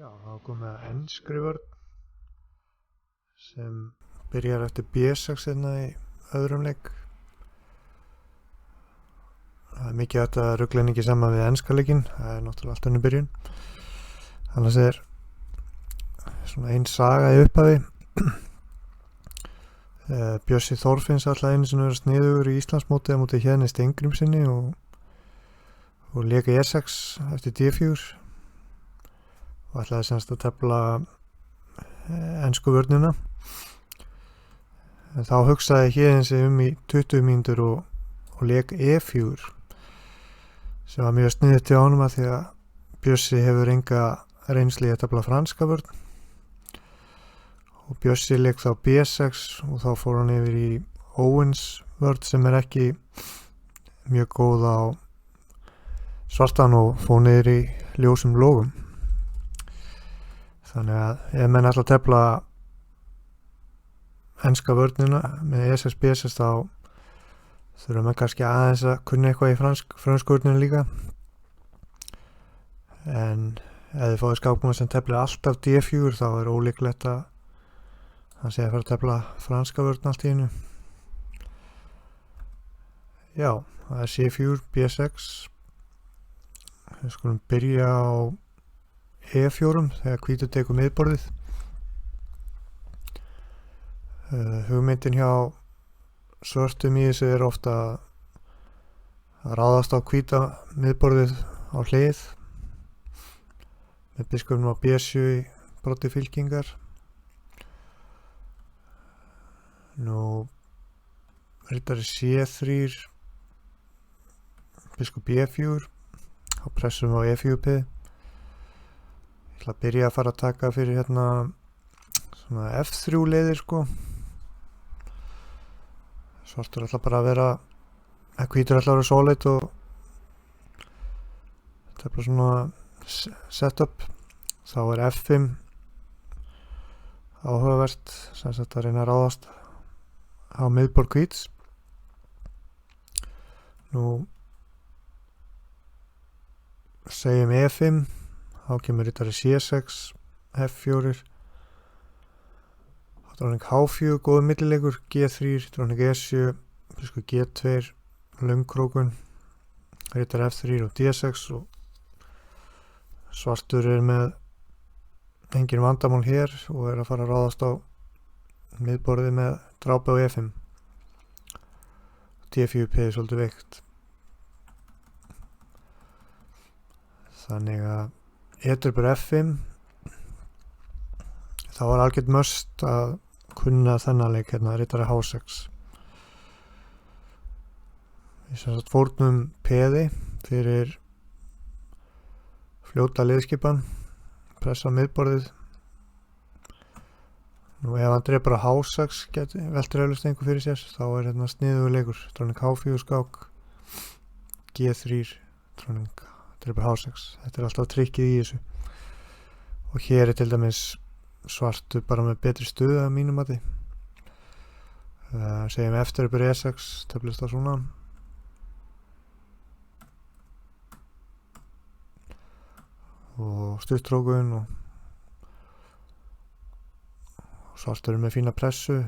Já, þá komið að enskri vörn sem byrjar eftir B6 hérna í öðrum leik. Það er mikið að þetta rugla ekki saman við enska leikinn, það er náttúrulega allt önnur byrjun. Annars er svona ein saga í upphafi. Bjössi Þorfinns alltaf einu sinni verið sniðugur í Íslandsmóti á móti Héðni Steingrímssyni og lék E6 eftir D4 og ætlaði semst að tefla ensku vörnina. En þá hugsaði Héðinn sig í 20 mínútur og lék E4 sem var mjög sniðugt til honum að því að Bjössi hefur enga reynslu í að tefla franska vörn og Bjössi lék þá B6 og þá fór hann yfir í Owens vörn sem er ekki mjög góð á svartan og fór niður í ljósum logum. Þannig að ef menn ætla að tefla enska vörnina með E6 B6 þá þurfa menn kannski aðeins að kunna eitthvað í frönsku vörnina líka. En ef þið fáið skákmann sem teflir alltaf D4 þá er ólíklegt að hann sé að fara að tefla franska vörn allt í einu. Já, það er C4, B6. Við skulum byrja á E4 þegar hvítur tekur miðborðið. Hugmyndin hjá svörtum í þessu er ofta að ráðast á hvíta miðborðið á hlið með biskupnum á B7 í broddi fylkingar. Nú riddari C3 biskup B4 á pressum á E4P. Ég ætla að byrja að fara að taka fyrir hérna svona F3 leiðir sko. Svartur ætla bara að vera hvítur ætla að vera solid og þetta er bara svona setup. Þá er F5 áhugavert sem sagt að reyna að ráðast á miðborð hvíts. Nú segjum E5, þá kemur riddari C6, F4, dróning H4, góður millileikur, G3, dróning E7, biskup G2, löngkrókun, riddari F3 og D6 og svartur er með engin vandamál hér og er að fara að ráðast á miðborðið með drápi á E5. D4P er svolítið veikt. Þannig að E-tröpur F5 þá var algjört must að kunna þennan leik hérna riddari H6. Við sem sagt fórnum P-ði fyrir fljóta liðskipan, pressa miðborðið. Nú ef hann drepur á H6 veltir eflaust einhver fyrir sér þá er hérna sniðugur leikur, dróning H4 skák, G3, dróning drepur H6. Þetta er alltaf trikkið í þessu. Og hér er til dæmis svartur bara með betri stuð að mínum mati. Segjum eftir drepur E6, töflist það svona. Og stuttrókun og svartur er með fína pressu.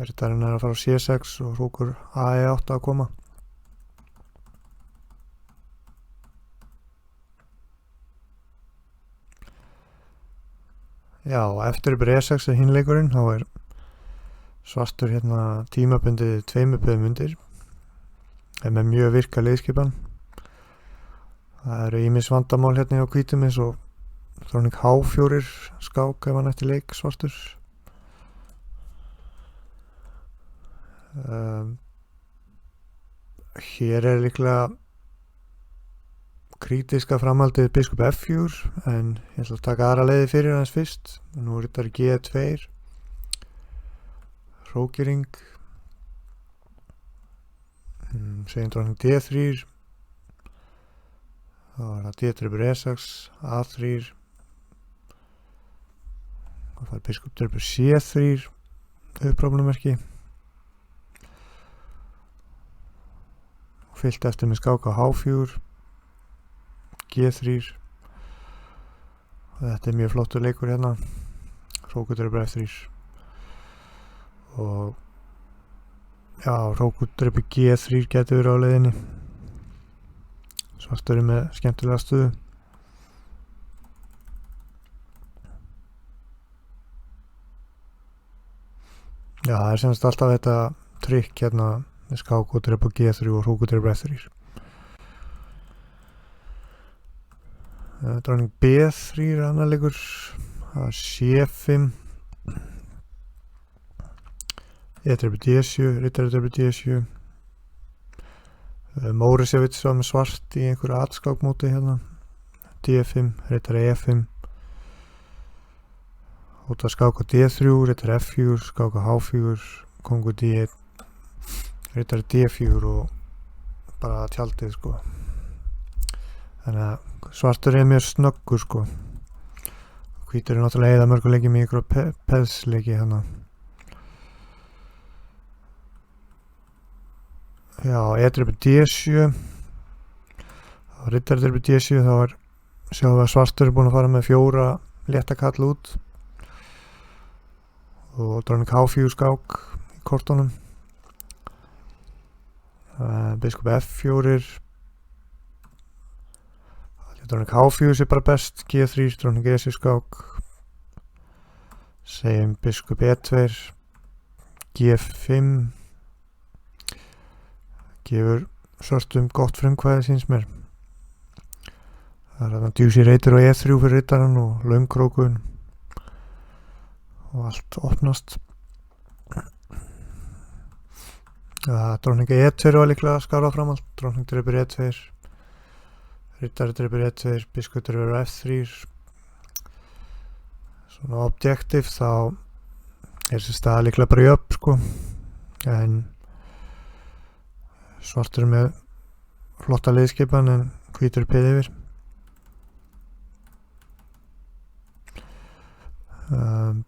Riddarinn er að fara á C6 og hrókur AE8 að koma. Já, eftir E6 er hinleikurinn, þá er svartur hérna tímabundið 2 pöðum undir. Er með mjög virka liðskipan. Það eru ýmis vandamál hérna á hvítum eins og dróning H4 skák ef hann eftir leik svartur. Hér er líklega krítiska framhaldið biskup F4 en ég ætla að taka aðra leiði fyrir hans fyrst. Nú er þetta G2 hrókering, segjum dróning D3, þá er það D-tröpur E6, A3, og það er biskup tröpur C3 upprófnumerki og fyllt eftir með skák á H4, G3 Þetta mjög flottur leikur hérna, hrókudreipur F3 og já, hrókudreipur G3 getur verið á leiðinni. Svartur með skemmtilega stöðu. Já, það semst alltaf þetta trikk hérna með skákudreipur G3 og hrókudreipur F3. Dróning B3 annar leikur, C5, E-dreipur D7, riddari-dreipur D7. Mórisevits var með svart í einhverju atskákmóti hérna, D5, riddari E5, út að skáka D3, riddari F4, skáka H4, kongur D1, riddari D4 og bara tjaldið sko. Þannig að svartur mjög snöggur sko. Hvítur náttúrulega eða mörgur leikjum í ykkur peðsleiki hérna. Já, E-dreipur D7 og riddari-dreipur D7 þá sjáum við að svartur búin að fara með 4 létta kall út og dróning H4 skák í kortunum. Biskup F4, dróning H4 sé bara best, G3, dróning E7 skák, segjum biskup E2, G5 gefur svartum gott frumkvæði síns mér. Það þarna djúsi reitur og E3 fyrir rittaran og laungkrókun og allt opnast. Dróning E2 var líklega skára fram allt, dróning dreipur E2, rittari dreipur E2, biskup dreipur F3. Svona objektiv þá þessi stað líklega bara í upp sko, en svartur með flotta liðskipan en hvítur peð yfir.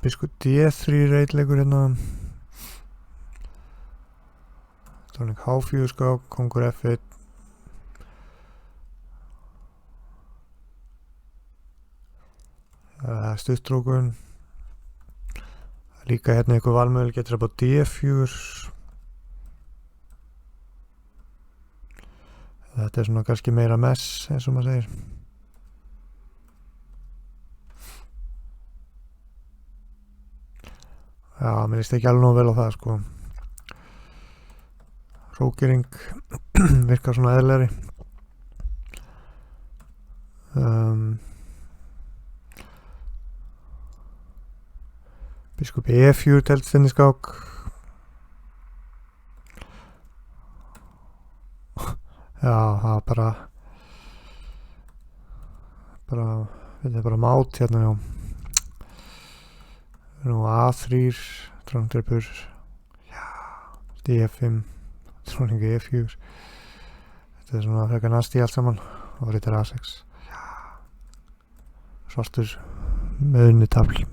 Biskup D3 reitleikur hérna, dróning H4 skák, kongur F1, stuttrókun. Líka hérna einhver valmöðul getur upp á D4. Þetta svona kannski meira mess eins og maður segir. Já, mér líst ekki alveg nóg vel á það sko. Hrókering virkar svona eðlegri. Biskup E4 telst inn í skák. Já, það er bara mát hérna, já. Nú A3, dróning dreipur, já, D5, dróning E4. Þetta er svona frekar nasti allt saman og riddari A6. Já, svartur með unni tafl.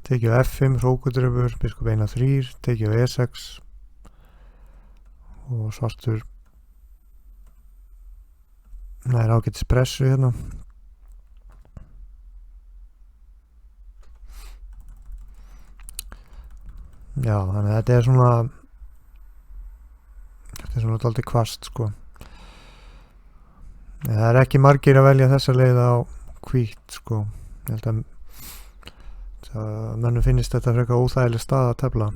Tekið á F5, hrókudreipur, biskup 1-3, tekið á E6 og svartur nær ágætis pressu hérna. Já, þannig að þetta er svona dálítið hvasst sko. Það er ekki margir að velja þessa leið á hvítt sko. Ég held að mönnum finnist þetta frekar óþægileg stað að tefla.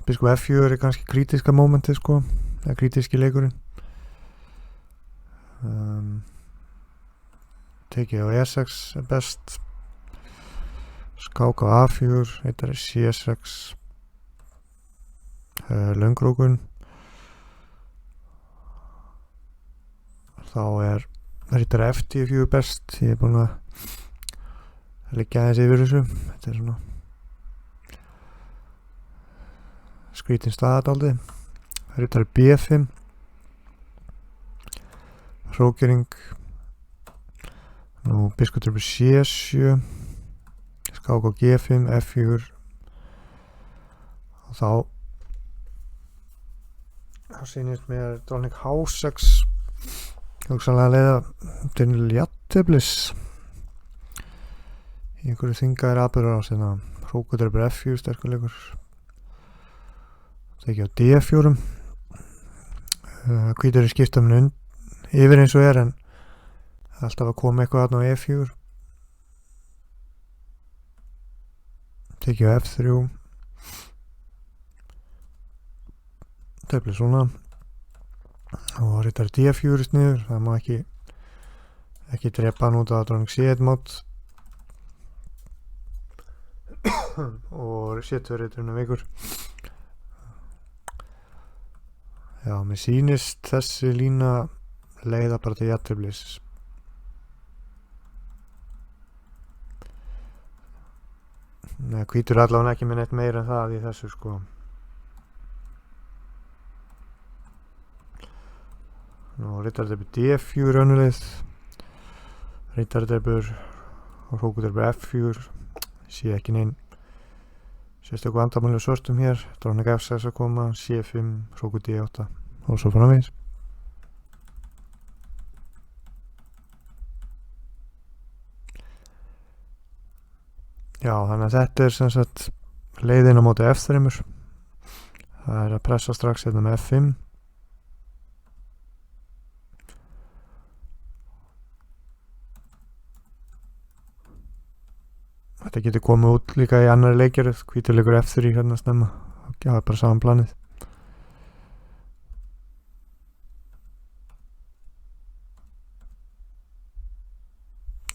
Biskup F4 er kannski kritiska mómentið sko, eða kritiski leikurinn. Tekið á E6 er best, skák á A4, riddari C6, laungkrókun. Þá er riddari F4 best, ég er búin að liggja aðeins yfir þessu. Þetta er svona skrítin staða dálítið. Riddari B5, hrókering. Nú biskup dreipur C7, skák á G5, F4 og þá þá sýnist mér dróning H6 hugsanlega leiða til jafnteflis í einhverju þingaðir atburðar á sinna hrókudreipur F4 sterkuleikur tekið á D4 hvítur skipta yfir eins og en alltaf að koma eitthvað þarna á E4 tekið á F3 tefli svona og rittar D4 niður, það má ekki drepa hann út á dróning C1 mót og C2 ritturinn veikur. Já, mér sýnist þessi lína leiða bara til jafnteflis. Nei, hvítur allavega ekki með neitt meira en það í þessu sko. Nú rittarðarbur D4 önnuleið rittarðarbur og hrókudarbur F4 sé ekki neinn sérstöku vandamál svörstum hér dróning F6 að koma, C5 hróku D8 og svo framvegis. Já, þannig að þetta sem sagt leiðin á móti F3 það að pressa strax hérna með F5 þetta getur komið út líka í annari leikjaröð hvítur leikur F3 hérna snemma það bara saman planið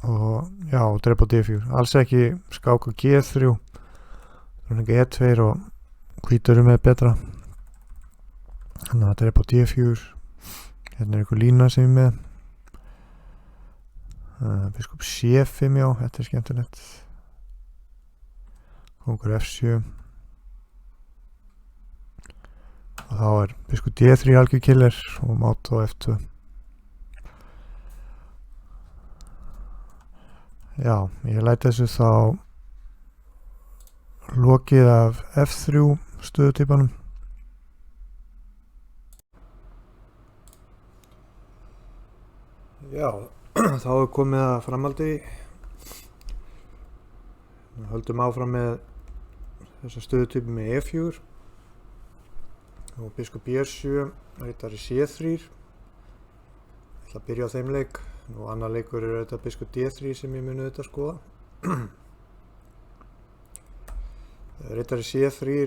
og já, drepa á D4 alls ekki skáka G3 dróning E2 og hvítur með betra þannig að drepa á D4 hérna einhver lína sem ég með biskup C5 já, þetta skemmtilegt kongur F7 og þá biskup D3 algjör killer og mát á F2 já, ég læti þessu þá lokið af F3 stöðutypanum já, þá komið að framaldi við höldum áfram með þessa stöðutypu með E4 og biskup B7 rittari C3 ég ætla að byrja á þeim leik og annar leikur þetta biskup D3 sem ég muni þetta skoða rittari C3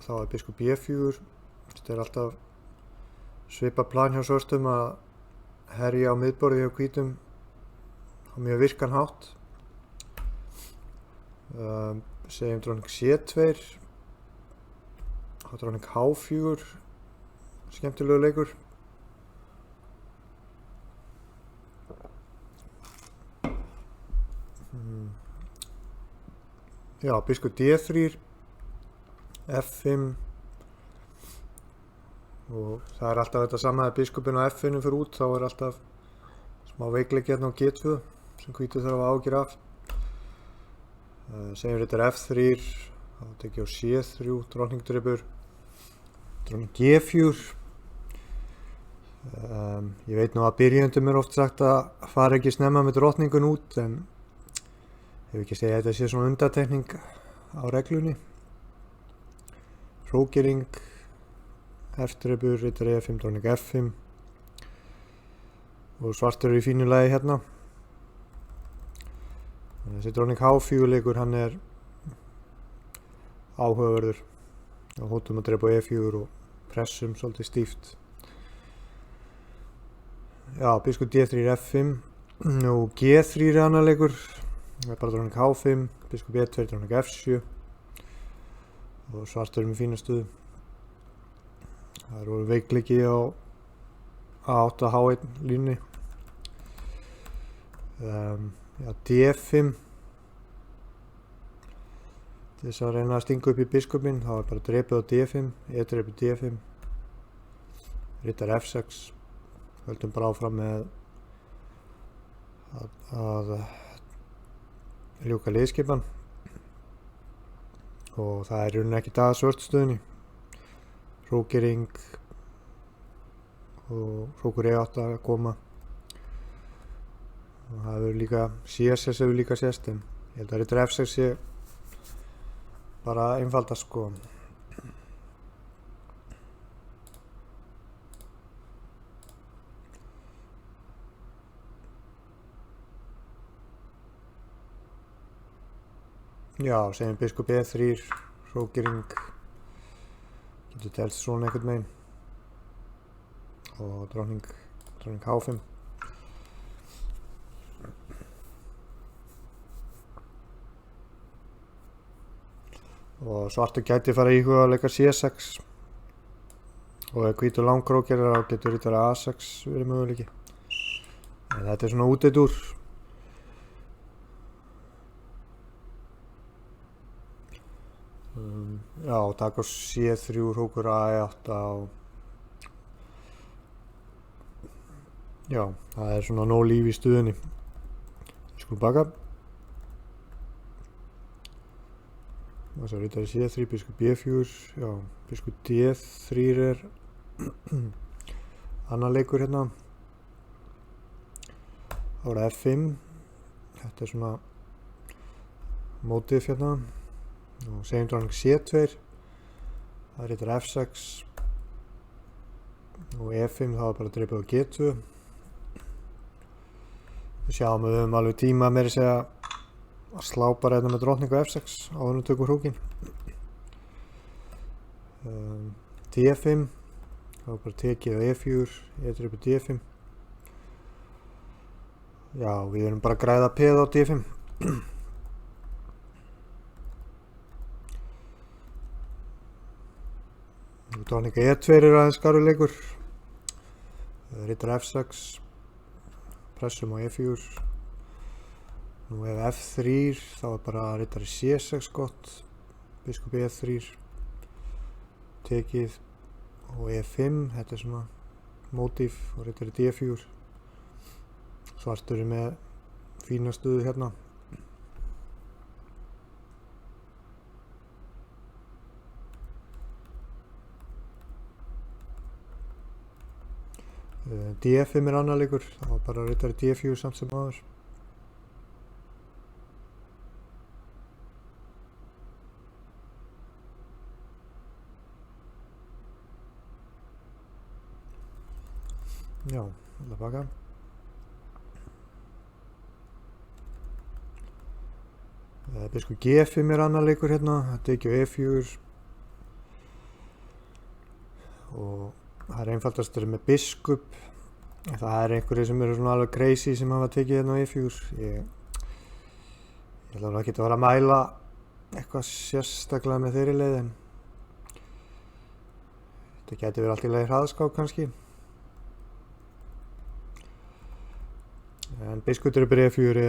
þá biskup B4 þetta alltaf svipa plan hjá svörstum að herja á miðborði og hvítum á mjög virkan hátt segjum dróning C2 og dróning H4 skemmtilegu leikur já, biskup D3 F5 og það alltaf þetta sama að biskupin á F5 fyrir út þá alltaf smá veikleiki hérna á G2 sem hvítur þarf að ágjöra af segjum þetta F3 þá tekið á C3 dróningdreipur dróning G4 ég veit nú að byrjendum oft sagt að fara ekki snemma með drottningun út en ég ekki segja að þetta sé svona undantekning á reglunni hrókering F-dreipur, rittari E5, dróning F5 og svartur í fínu lagi hérna þessi dróning H4 leikur hann áhugaverður og hóttum að dreipa á E4 og pressum svolítið stíft já, biskup D3 F5 og G3 annar leikur það bara dróning H5 biskup E2 dróning F7 og svartur með fína stöðu það eru veikleiki á A8 H1 línni já, D5 til þess að reyna að stinga upp í biskupin þá bara dreipið á D5 E-dreipið D5 rittar F6 höldum bara áfram með að ljúka liðskipan og það í rauninni ekki svörtstöðunni hrókering og hrókur E8 að koma og það hefur líka CSS hefur líka sést en ég held að rittur F6 sé bara einfaldast sko. Já, segjum biskup E3 hrókering getur telst svona einhvern veginn og dróning H5 og svartur gæti fara í íhuga að leika C6 og ef hvítur langkrók þá getur rittur A6 verið möguleiki en þetta svona útidúr. Já, taka C3 hrókur A8 og já, það svona nóg líf í stuðinni. Við skulum baka. Það svo ritari C3, biskup B4, já, biskup D3 annar leikur hérna. Það voru F5, þetta svona mótif hérna. Og segjum dróning C2 það rittar F6 og E5 þá bara dreipið á G2 við sjáum við höfum alveg tíma meira segja að slá bara hérna með dróningu F6 áður en tökum hrókin D5 þá bara tekið á E4 E3 D5 já við erum bara að græða peð á D5 dróning E2 aðeins skarfuleikur rittar F6 pressum á E4 nú ef F3 þá bara rittari C6 gott biskup E3 tekið og E5 þetta svona mótíf og rittari D4 svartur með fína stuðu hérna D5 annar leikur, þá bara ritari D4 samt sem áður. Já, það baka. Biskup G5 annar leikur hérna, þetta ekki á E4 og það einfaldast með biskup það einhverju sem eru svona alveg crazy sem hafa tekið hérna á E4 ég ætla ekki að vera að mæla eitthvað sérstaklega með þeirri leið en þetta gæti verið allt í lagi hraðskák kannski en biskup dreipur E4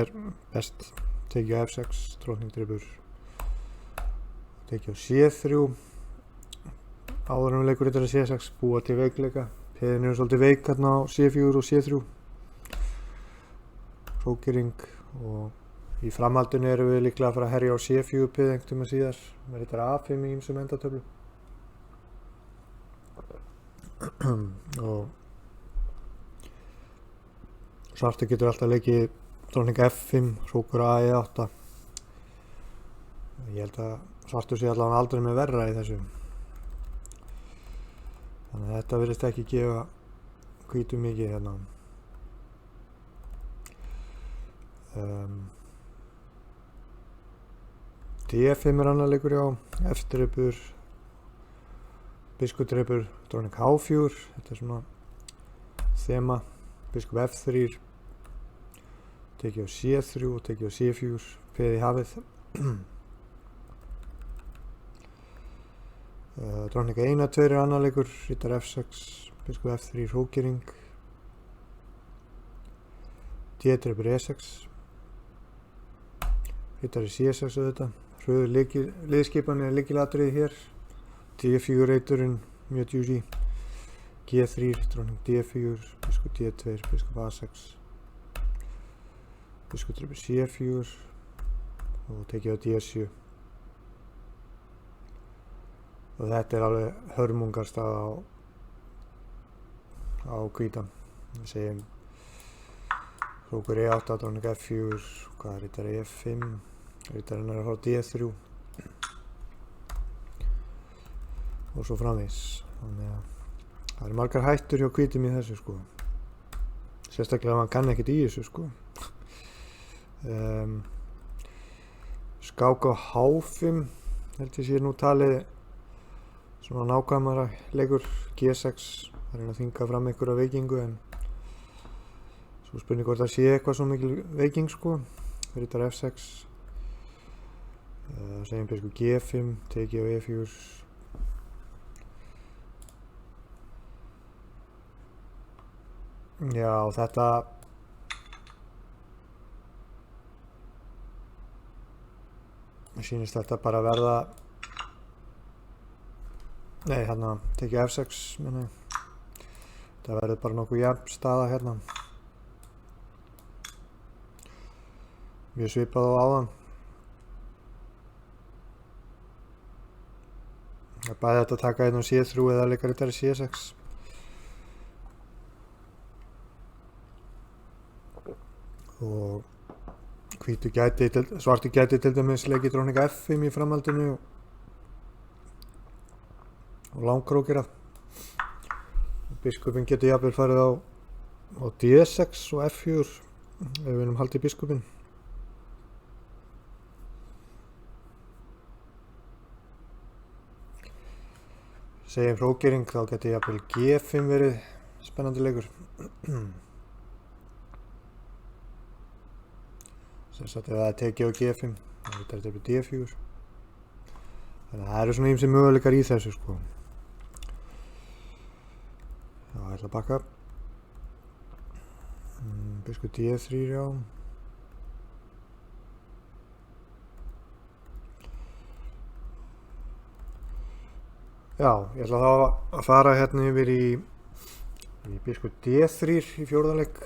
best tekið á F6 dróning dreipur tekið á C3 áður en við leikur ritari C6 búa til veikleika peðin eru svolítið veik hérna á C4 og C3 hrókering og í framhaldinu erum við líklega að fara að herja á C4 peð einhvern tíma síðar með ritari A5 í ýmsum endatöflum og svartur getur alltaf leikið dróning F5 hrókur A8 ég held að svartur sé allavega aldrei með verra í þessu þannig að þetta virðist ekki gefa hvítu mikið hérna D5 annar leikur já F-dreipur biskup dreipur dróning H4 þetta svona þema biskup F3 tekið á C3 og tekið á C4 peð í hafið dróning E2 annar leikur rittar F6 biskup F3 hrókering D dreipur E6 rittar í C6 auðvitað hröðu liðskipan lykilatriði hér D4 reiturinn mjög juicy G3 dróning D4 biskup D2 biskup A6 biskup dreipur C4 og tekið á D7 og þetta alveg hörmungarstað á á hvítan. Við segjum hrókur E8, dróning F4, hvað er riddari E5, riddarinn að fara D3 og svo framvegis. Þannig að það eru margar hættur hjá hvítum í þessu sko. Sérstaklega ef hann kann ekkert í þessu sko. Skák á H5 held ég sé nú talið svona nákvæmara leikur. G6 það er að þynga fram einhverja veikingu en svo spurning hvort það sé eitthvað svo mikil veiking sko. Riddar F6 segjum biskup G5 tekið á E4. Já, þetta sýnist þetta bara verða nei, hérna tekið F6 minni. Þetta verður bara nokkuð jafn staða hérna. Mjög svipað á áðan. Það er bæði þetta að taka hérna C3 eða leika riddari C6. Og svartur gæti til dæmis leikið dróning F5 í framhaldinu og langkrókir að biskupinn getur jafnvel farið á D6 og F4 ef við viljum halda í biskupinn. Segjum hrókering, þá getur jafnvel G5 verið spennandi leikur. Sem sagt ef það er tekið á G5 þá er þetta D4. Þannig að það eru svona ýmsir möguleikar í þessu sko. Já, ég ætla að bakka. Biskup D3 já. Já, ég ætla þá að fara hérna yfir í biskup D3 í fjórða leik.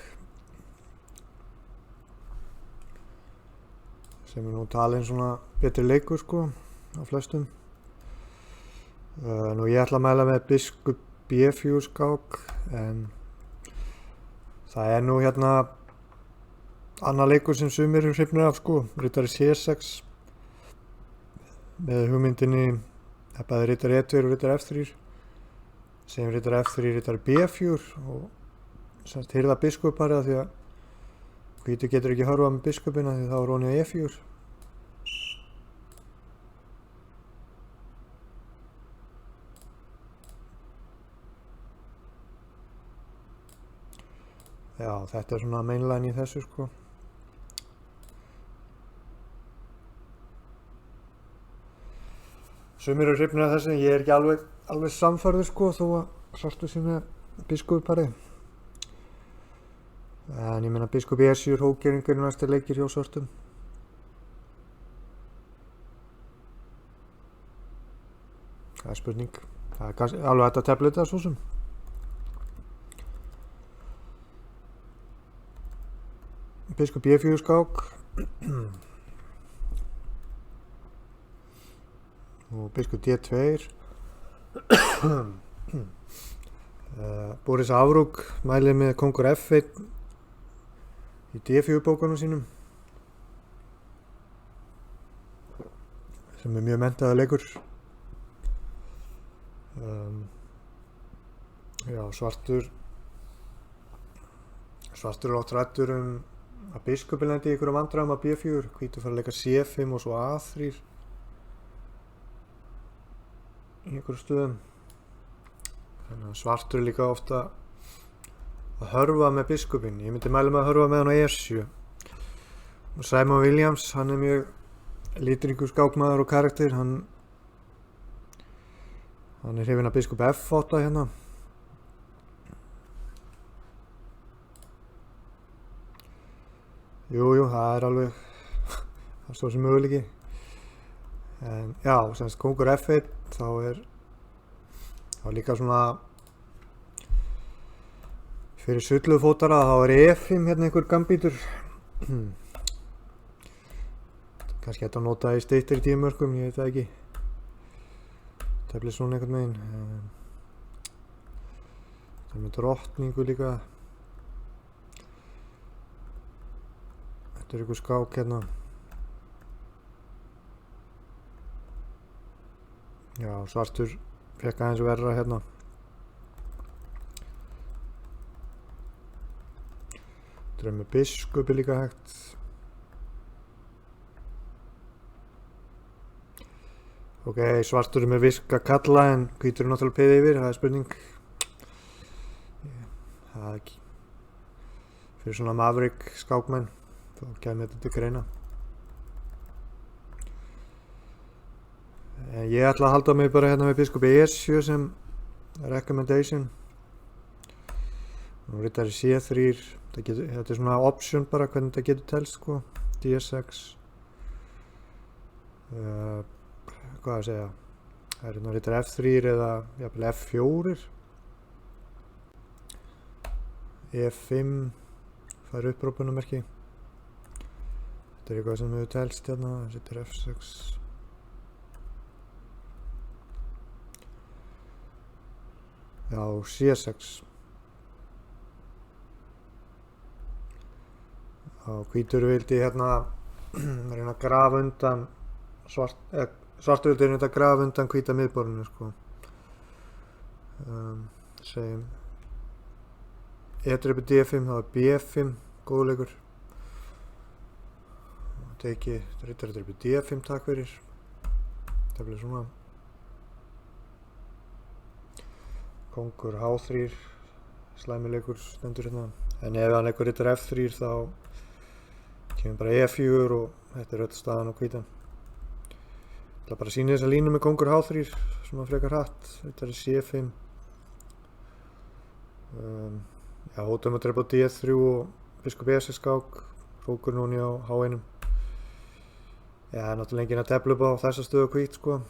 Sem er nú talin svona betri leikur sko á flestum. Nú ég ætla að mæla með biskup B4 skák en það er nú hérna annar leikur sem sumir eru hrifnir af sko, riddari C6 með hugmyndinni að bæði riddari E2 og riddari F3 sem riddari F3, riddari B4 og semst hirða biskupar því að hvítur getur ekki horfað með biskupina því þá er hún í E4. Já, þetta er svona mainline í þessu sko. Sumir eru hrifnir af þessu, ég er ekki alveg samfærður sko þó að svartur sé með biskupparið. En ég meina biskup E7 hrókeringur næstu leikir hjá svörtum. Það er spurning. Það er kannski alveg hægt að tefla þetta svo sem. Biskup E4 skák. Og biskup D2. Boris Avrúk mælir með kongur F1 í D4 bókunum sínum sem er mjög menntaður leikur. Já, svartur er oft hræddur að biskupinn lendi í einhverjum vandræðum að B4, hvítur fara að leika C5 og svo A3 í einhverjum stöðum. Þannig að svartur er líka ofta að hörfa með biskupinn. Ég myndi mæla með að hörfa með hann á E7. Og Simon Williams, hann er mjög litríkur skákmaður og karakter. Hann er hrifinn af biskup F8 hérna. Jú, það er alveg það er svo sem möguleiki. En já, semst kongur F1 þá er líka svona fyrir sullufótara þá er E5 hérna einhver gambítur. Kannski hægt að nota í styttri tímamörkum, ég veit það ekki. Tefli svona einhvern veginn. Þetta með drottningu líka. Þetta ykkur skák hérna. Já, svartur fekk aðeins verra hérna. Þetta með biskupi líka hægt. Ok, svartur með viska kalla en hvítur náttúrulega peði yfir, það spurning. Það ekki. Fyrir svona Maverick skákmenn, þá kemur þetta til greina. En ég ætla að halda mig bara hérna með biskupi E7 sem recommendation. Nú riddari C3, þetta er svona option bara hvernig þetta getur telst sko. D6. Hvað að segja, það er hérna riddari F3 eða jafnvel F4. E5 fær upprópunamerki. Þetta er eitthvað sem hefur telst hérna, riddari F6. Já, C6. Já, hvítur vildi hérna reyna að grafa undan svartur vildi reyna að grafa undan hvíta miðborðinu sko. Segjum E-drepi D5, það var B5, góðleikur. Teki riddari D5 takk fyrir. Það blir svona. Kongur H3, slæmileikur stendur hérna. En ef hann leikur riddari F3 þá kemur bara E4 og þetta er öll staðan á hvítan. Það er bara að sýna þessa línu með kongur H3, svona frekar hratt. Þetta er C5. Já, hótum að drepa á D3 og biskup E6 skák. Hrókur núni á H1. Já, náttúrulega enginn að tefla upp á þessa stöðu hvít, sko.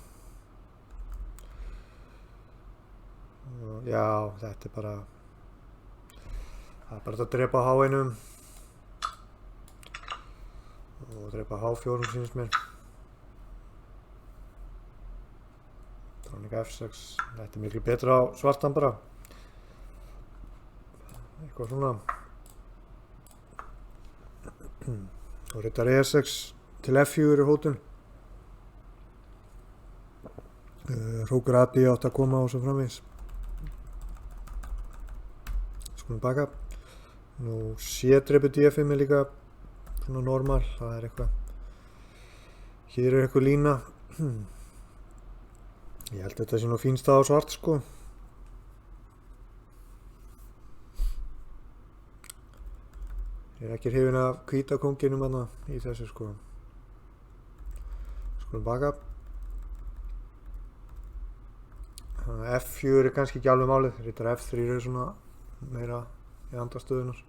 Já, þetta er bara... Það er bara að drepa á H1 og drepa á H4 sýnist mér. Dróning F6, þetta er miklu betra á svartan bara. Eitthvað svona. Og riddari E6 til F4 er hótun. Hrókur A-D átt að koma á svo framvegis. Skulum baka. Nú C-drepi D5 er líka svona normal, það er eitthvað. Hér er eitthvað lína. Ég held að þetta sé nú fín stað á svart sko. Ég er ekki hrifinn af hvíta kónginum þarna í þessu sko. Skulum baka. F4 er kannski ekki alveg málið, riddari F3 er svona meira í andastöðunar.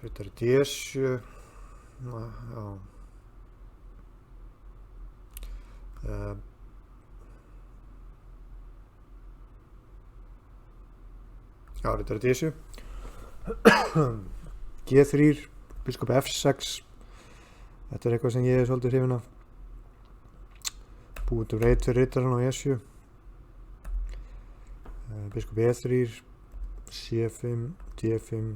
Riddari D7, já. Já, riddari D7. G3, biskup F6. Þetta er eitthvað sem ég er svolítið hrifinn af. Búið til reit fyrir riddarann á E7. Biskup E3, C5, D5.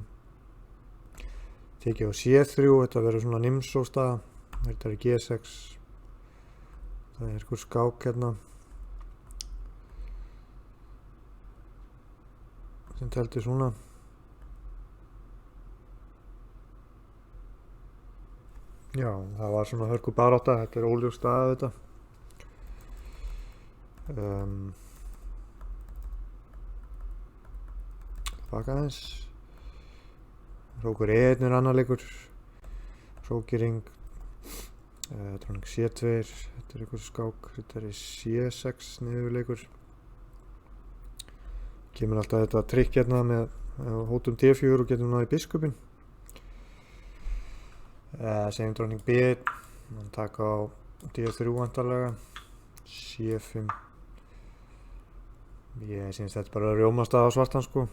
Tekið á C3, þetta verður svona nimsóstaða. Riddari G6. Það er eitthvað skák hérna. Sem teldi svona. Já, það var svona hörku barátta, þetta er óljós stað þetta. Baka aðeins. Hrókur E1 er annar leikur. Hrókiring. Dróning C2, þetta er einhver skák. Þetta er C6 niðurleikur. Kemur alltaf þetta trikk hérna með hótum D4 og getum náði biskupin. Segjum dróning B1. Hann taka á D3 vantarlega. C5. Ég syns þetta bara rjómastað á svartan sko.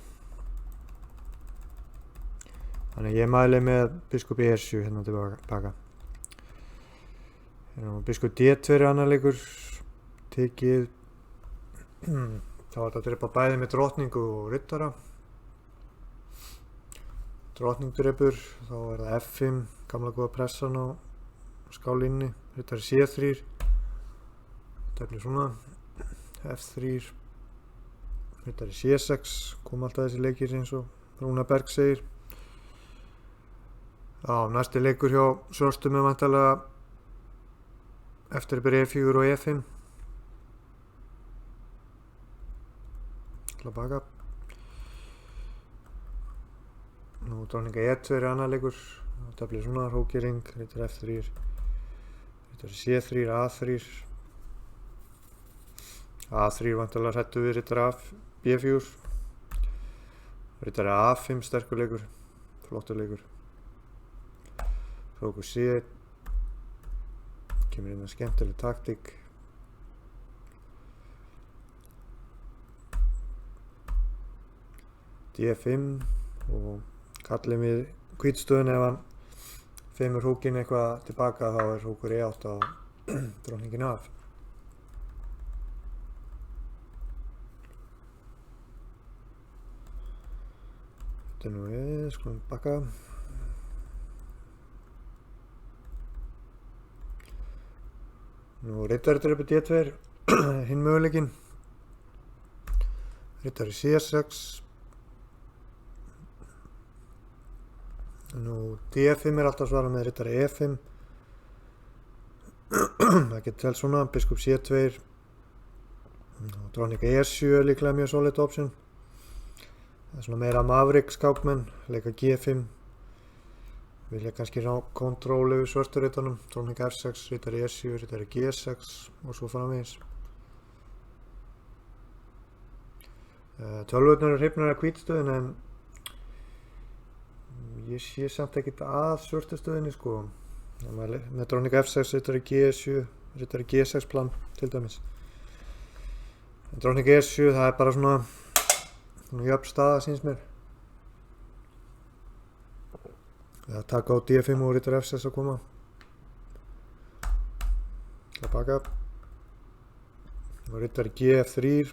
Þannig ég mæli með biskup E7 hérna tilbaka. Biskup D2 er annar leikur. Tekið þá var þetta að drepa bæði með drottningu og riddara. Drottning drepur, þá er það F5, gamla góða pressan á skálínni, riddari C3, tefnir svona, F3, riddari C6, kom alltaf þessi leikir eins og Rúnar Berg segir. Næsti leikur hjá svörstum er væntanlega eftir að byrja E4 og E5. Til að baka. Nú drottninga E2 er annar leikur. Það blir svona hrókering, riddari F3, riddari C3, A3. A3 væntanlega hræddu við riddari B4. Riddari A5 sterkur leikur, flottur leikur. Hrókur C1. Kemur inn að skemmtileg taktík. D5 og kallum við hvítstöðun ef hann feimur húkinn eitthvað tilbaka þá er húkur E8 á drottningin af. Þetta er nú við, skulum baka. Nú riddari drepur D2, hinn möguleikinn. Riddari C6. Nú D5 er alltaf svarað með riddari E5. Það getur tel svona, biskup C2. Drottninga E7 er líklega mjög solid option. Það er svona meira maverick skákmenn, leika G5. Vilja kannski ná kontról yfir svörturittanum, drottninga F6, riddari E7, riddari G6 og svo framvegis. Tölvurnar eru hrifnar af hvítstöðin en ég sé samt ekkert að svörtustöðinni sko. Með drottninga F6, riddari G7, riddari G6 plan til dæmis. En drottninga E7 það er bara svona jöfn staða síns mér. Það taka á D5 og riddari F6 að koma. Til að baka. Og riddari G3.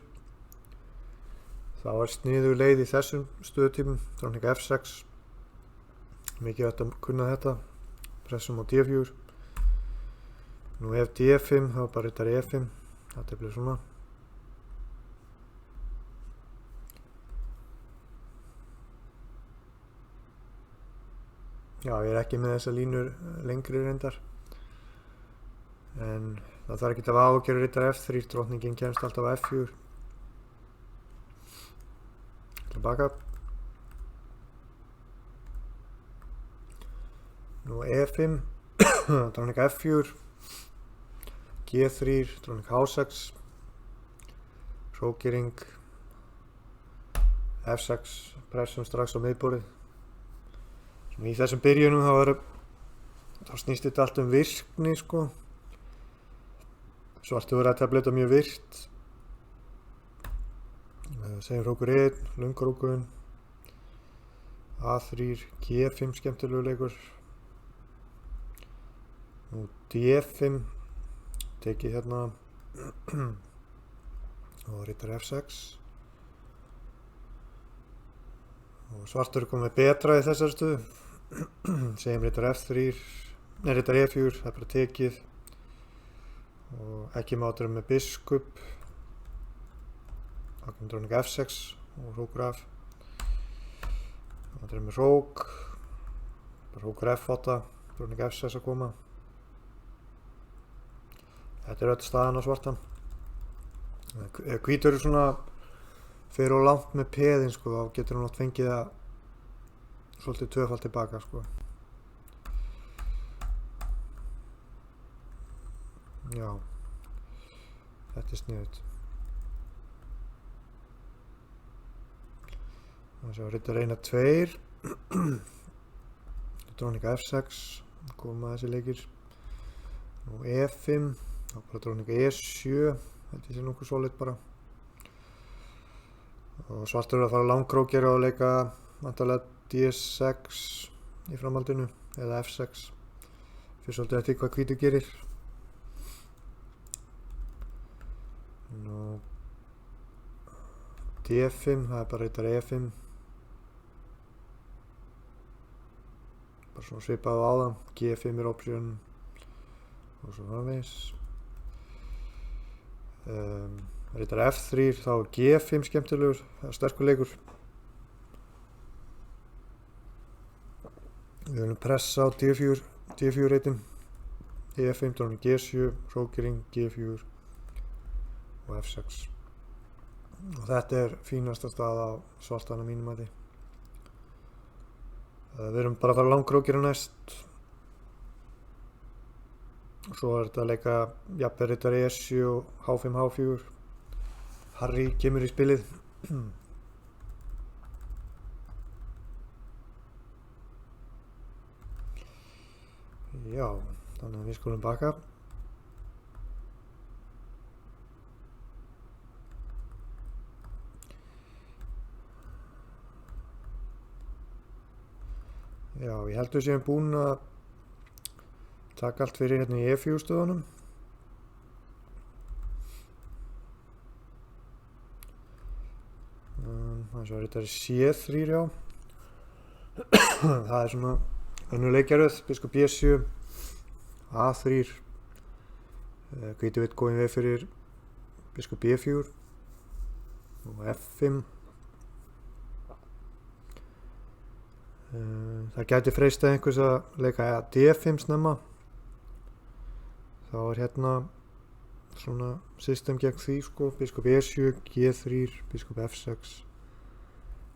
Það var sniður leið í þessum stöðutípum. Drottninga F6. Mikið ætti að kunna þetta. Pressum á D4. Nú ef D5 þá bara riddari E5. Þetta blir svona. Já, ég er ekki með þessa línur lengri reyndar. En það þarf ekki að hafa ágjörður riddari F3, drottningin kemst alltaf á F4. Tilbaka. Nú E5, drottninga F4, G3, drottninga H6, hrókering, F6, pressum strax á miðborðið. Í þessum byrjunum þá snýst þetta allt virkni sko. Svartu verið að tefla þetta mjög virkt. Segjum hrókur 1, lungrókurinn. A3, G5 skemmtilegu leikur. Nú D5 tekið hérna og riddari F6. Og svartur er komið betra í þessari stöðu. Segjum riddari F3, riddari E4, það er bara tekið og ekki mátur með biskup. Það komið drottninga F6 og hrókur af. Það er með hrók, bara hrókur F8, drottninga F6 að koma. Þetta er öll staðan á svartan. Ef hvítur er svona fyrir og langt með peðin sko, þá getur hann átt fengið að svolítið tvöfalt tilbaka sko. Já, þetta er sniðugt. Það sé að riddari 1, 2. Drottninga F6, koma þessi leikir. Og E5, þá bara drottninga E7, þetta sé nokkuð solid bara. Og svartur er að fara langkrókir og leika vantarlega D6 í framhaldinu eða F6 fyrir svolítið eftir hvað hvítur gerir. Nú D5, það bara riddari E5, bara svona svipað á áðan, G5 option og svo framvegis. Riddari F3, þá G5 skemmtilegur, það sterkur leikur. Við viljum pressa á D4 reitin, E5, drónin G7, hrókering, G4 og F6. Og þetta fínasta stað á svartana mínum að því. Við erum bara að fara langkrókir næst. Og svo þetta að leika jafnvel riddari E7 og H5, H4. Harry kemur í spilið. Já, þannig að við skulum baka. Já, ég held við séum búin að taka allt fyrir hérna í E4 stöðunum. Það er riddari C3, já. Það svona önnur leikjaröð, biskop B7, A3, hvíti vill góðin veg fyrir biskop B4 og F5. Það gæti freistað einhvers að leika D5 snemma. Þá hérna svona system gegn því sko, biskop E7, G3, biskop F6,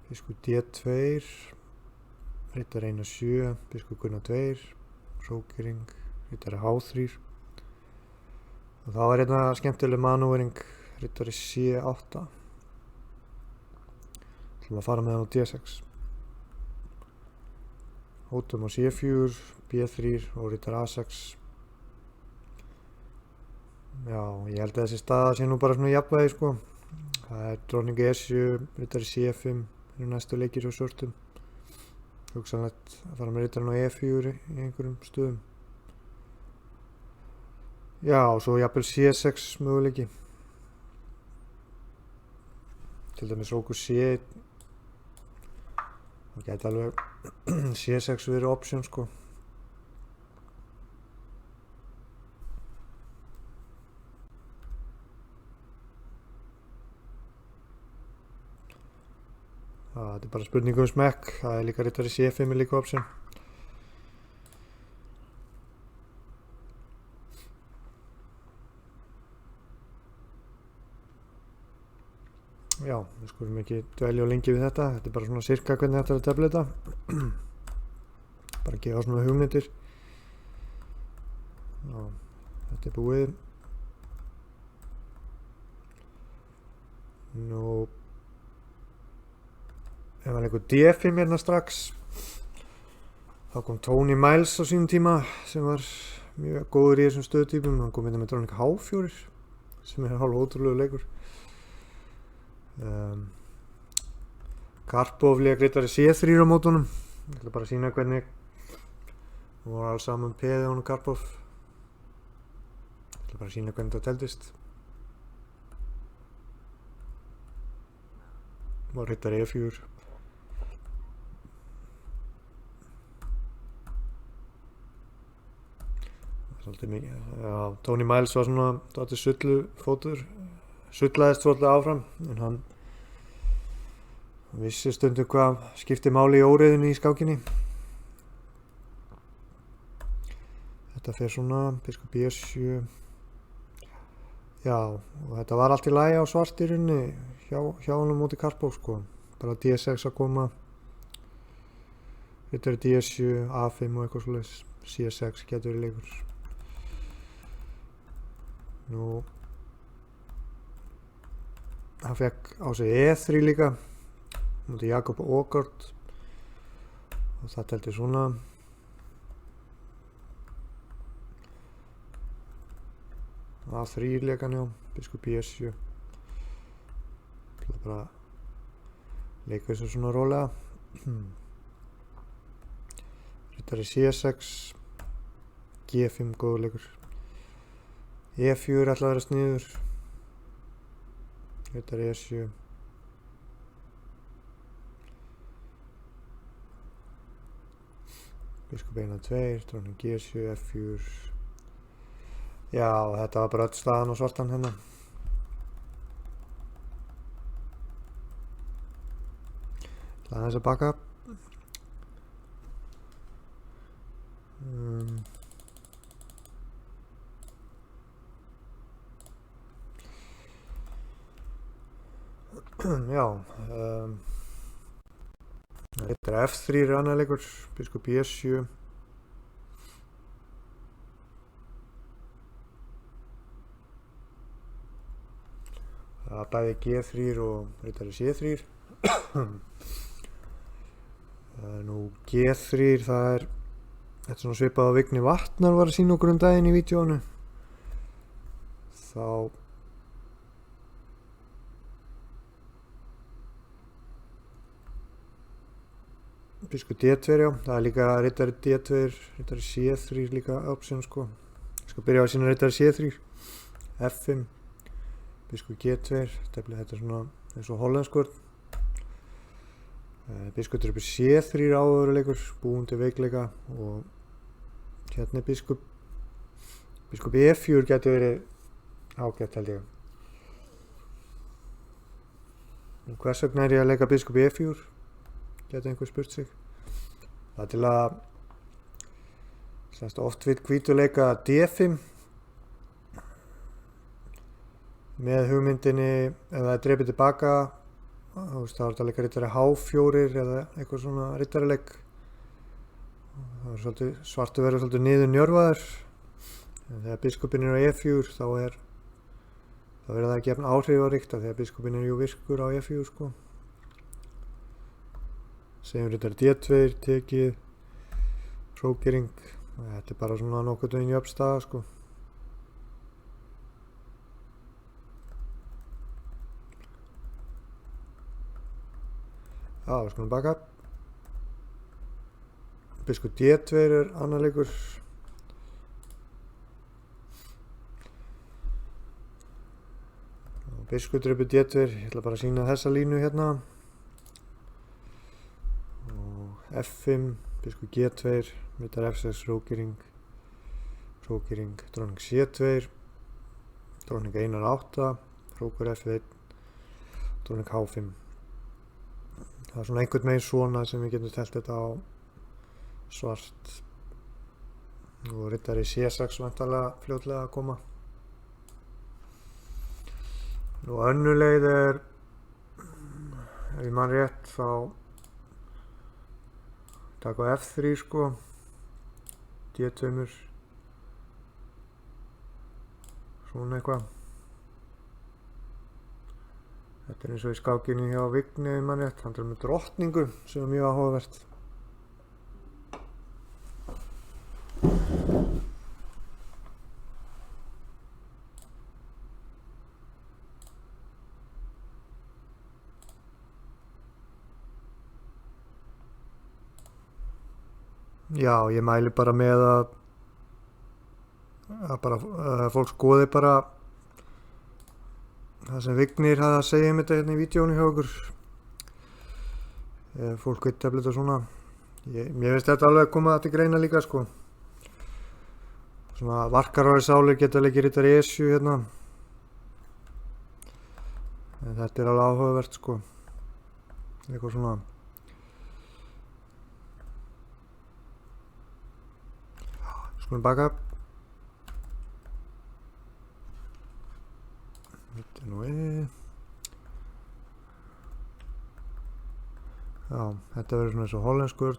biskop D2, riddari 1-7, biskop Gunnar 2, hrókering, riddari H3. Og þá hérna skemmtileg manúvering, riddari C8. Ætlum að fara með hann á D6. Hótum á C4, B3 og riddari A6. Já, ég held að þessi staða sé nú bara svona jafnvægi sko. Það dróning E7, riddari C5, eru næstu leikir hjá svörtum. Hugsanlegt að fara með riddaran á E4 í einhverjum stöðum. Já, og svo jafnvel C6 möguleiki. Til dæmis rókur C1. Það gæti alveg C6 verið option sko. Þetta bara spurning smekk. Það líka riddari C5 líka option. Já, við skulum ekki dvelja lengi við þetta. Þetta bara svona sirka hvernig þetta að tefla þetta. Bara gefa svona hugmyndir. Já, þetta búið. Nú ef hann leikur D5 hérna strax, þá kom Tony Miles á sínum tíma sem var mjög góður í þessum stöðtypum. Hann kom hérna með dróning H4 sem hálf ótrúlegur leikur. Karpov lék riddari C3 á mótunum. Ég ætla bara að sýna hvernig hún var alls saman peðið á honum Karpov. Ég ætla bara að sýna hvernig þetta teldist. Og riddari E4. Svolítið mikið. Já, Tony Miles var svona dálítið sullufótur. Sullaðist svolítið áfram, en hann vissi stundum hvað skipti máli í óreiðunni í skákinni. Þetta fer svona, biskop B7. Já, og þetta var allt í lagi á svartirunni hjá honum móti Karpov sko. Bara D6 að koma. Þetta D7, A5 og eitthvað svoleiðis. C6 getur verið leikur. Nú hann fekk á sig E3 líka mútið Jakob Ågård og það telti svona. A3 leik hann, já, biskop B7. Það er bara leika þessu svona rólega. Riddari C6, G5 góður leikur. E4 ætla að vera sniður. Riddari E7, biskup 1 og 2, dróning G7, F4. Já, þetta var bara öll staðan og svartan hérna. Aðeins að baka. Já, þetta er F3 annar leikur, biskup E7. Það er bæði G3 og riddari C3. Nú G3, þetta er svona svipað á Vigni Vatnar var að sýna okkur daginn í vídeónu. Þá biskup D2, já, það er líka riddari D2, riddari C3 líka option sko. Ég skal byrja á að sýna riddari C3, F5, biskup G2, þetta er svona eins og hollenskur. Biskup er upp í C3 áhöruleikur, búinn til veikleika og hérna er biskup E4 getur verið ágætt held ég. Hvers vegna er ég að leika biskup E4? Getur einhver spurt sig. Það er til að oft vill hvítur leika D5 með hugmyndinni ef það er drepið tilbaka þá er þetta leika riddari H4 eða eitthvað svona riddarileik. Það er svolítið svartur verður svolítið niður njörfaður. En þegar biskupinn er á E4 þá er það ekki jafn áhrifaríkt þegar biskupinn er jú virkur á E4 sko. Segjum riddari D2, tekið, hrókering. Þetta er bara svona nokkuð veginn jöfn staða sko. Já, við skulum baka. Biskup D2 er annar leikur. Biskup er upp í D2, ég ætla bara að sýna þessa línu hérna. F5, biskup G2, riddari F6, hrókering, dróning C2, dróning 1-8, hrókur F1, dróning H5. Það er svona einhvern veginn svona sem við getum telt þetta á svart. Og riddari C6 væntanlega fljótlega að koma. Nú önnur leið er, ef ég man rétt, þá taka á F3 sko, D2, svona eitthvað. Þetta er eins og í skákinni hjá Vigni, ef mann rétt, hann er með drottningu sem er mjög áhugavert. Já, ég mæli bara með að fólk skoði bara það sem Vignir hafði að segja þetta hérna í vídeónu hjá okkur. Fólk veit tefla þetta svona. Mér finnst þetta alveg að koma til greina líka sko. Svona varkarári sálir geta leikið riddari E7 hérna. En þetta er alveg áhugavert sko. Eitthvað svona. Skulum baka. Þetta er nú Já, þetta verður svona eins og hollenskur.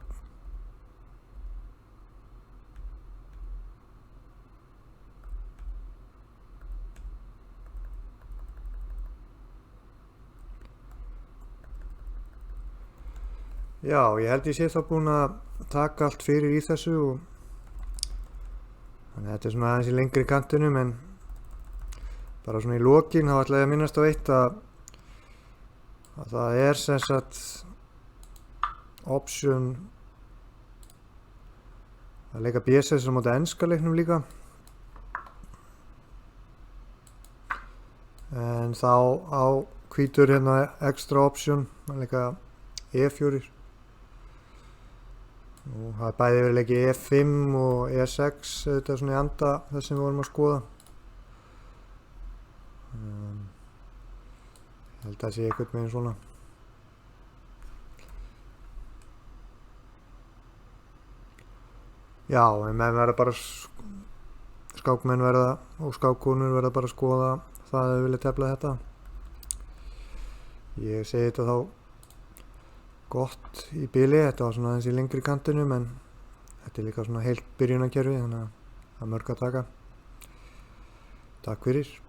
Já, ég held ég sé þá búinn að taka allt fyrir í þessu og þannig að þetta er svona aðeins í lengri kantinum en bara svona í lokin þá ætla ég að minnast á eitt að það er sem sagt option að leika B6 á móti enska leiknum líka en þá á hvítur hérna extra option að leika E4 og það er bæði verið leikið E5 og E6 þetta svona í anda þess sem við vorum að skoða. Ég held að það sé einhvern veginn svona. Já, en menn verða bara skákmenn verða og skákkonur verða bara að skoða það að þau vilja tefla þetta. Ég segi þetta þá gott í bili, þetta var svona aðeins í lengri kantinum en þetta er líka svona heilt byrjunarkerfi þannig að það er mörg að taka. Takk fyrir.